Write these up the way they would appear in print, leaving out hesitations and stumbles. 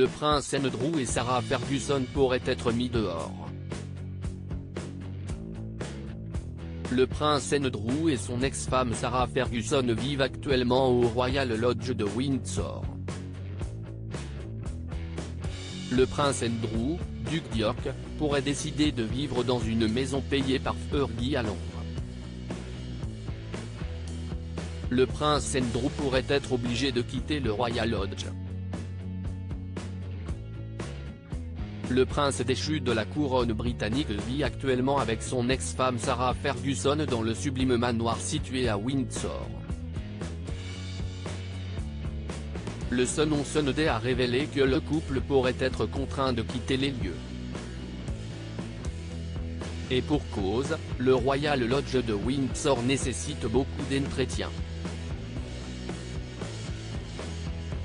le prince Andrew et Sarah Ferguson pourraient être mis dehors. Le prince Andrew et son ex-femme Sarah Ferguson vivent actuellement au Royal Lodge de Windsor. Le prince Andrew, duc d'York, pourrait décider de vivre dans une maison payée par Fergie à Londres. Le prince Andrew pourrait être obligé de quitter le Royal Lodge. Le prince déchu de la couronne britannique vit actuellement avec son ex-femme Sarah Ferguson dans le sublime manoir situé à Windsor. Le Sun on Sunday a révélé que le couple pourrait être contraint de quitter les lieux. Et pour cause, le Royal Lodge de Windsor nécessite beaucoup d'entretien.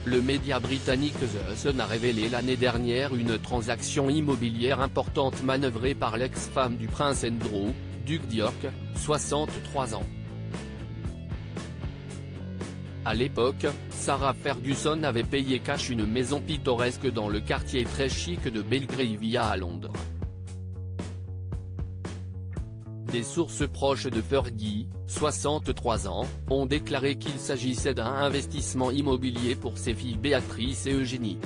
Le média britannique The Sun a révélé l'année dernière une transaction immobilière importante manœuvrée par l'ex-femme du prince Andrew, duc d'York, 63 ans. À l'époque, Sarah Ferguson avait payé cash une maison pittoresque dans le quartier très chic de Belgravia à Londres. Des sources proches de Fergie, 63 ans, ont déclaré qu'il s'agissait d'un investissement immobilier pour ses filles Béatrice et Eugénie.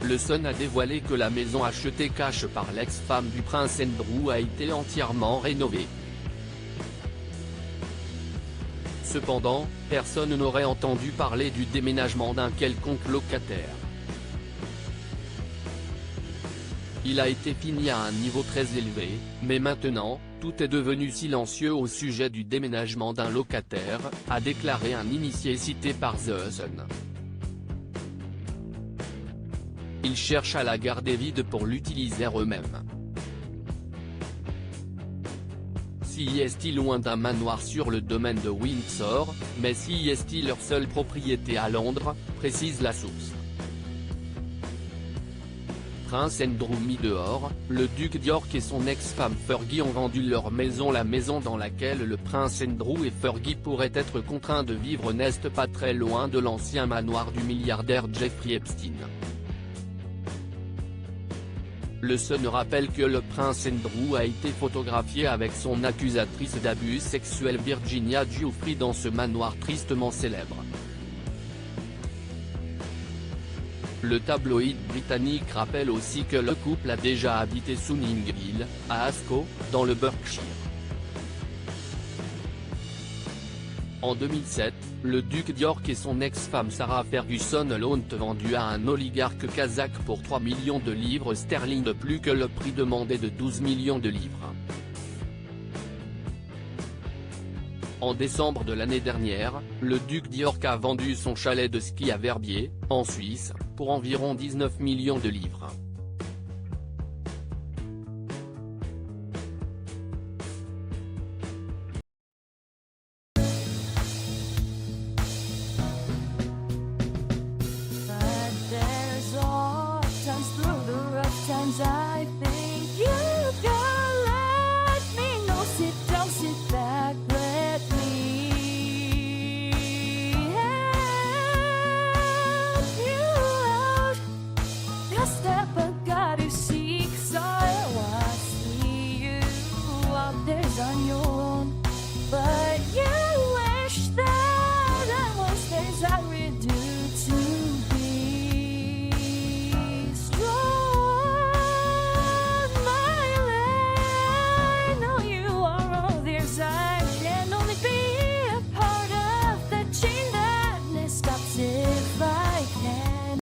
Le Sun a dévoilé que la maison achetée cash par l'ex-femme du prince Andrew a été entièrement rénovée. Cependant, personne n'aurait entendu parler du déménagement d'un quelconque locataire. Il a été fini à un niveau très élevé, mais maintenant, tout est devenu silencieux au sujet du déménagement d'un locataire, a déclaré un initié cité par The Sun. Ils cherchent à la garder vide pour l'utiliser eux-mêmes. Si est-il loin d'un manoir sur le domaine de Windsor, mais si est-il leur seule propriété à Londres, précise la source. Prince Andrew mis dehors, le duc d'York et son ex-femme Fergie ont vendu leur maison. La maison dans laquelle le prince Andrew et Fergie pourraient être contraints de vivre n'est pas très loin de l'ancien manoir du milliardaire Jeffrey Epstein. Le Sun rappelle que le prince Andrew a été photographié avec son accusatrice d'abus sexuels Virginia Giuffre dans ce manoir tristement célèbre. Le tabloïd britannique rappelle aussi que le couple a déjà habité Sunnings Hill, à Ascot, dans le Berkshire. En 2007, le duc d'York et son ex-femme Sarah Ferguson l'ont vendu à un oligarque kazakh pour 3 millions de livres sterling de plus que le prix demandé de 12 millions de livres. En décembre de l'année dernière, le duc d'York a vendu son chalet de ski à Verbier, en Suisse, pour environ 19 millions de livres.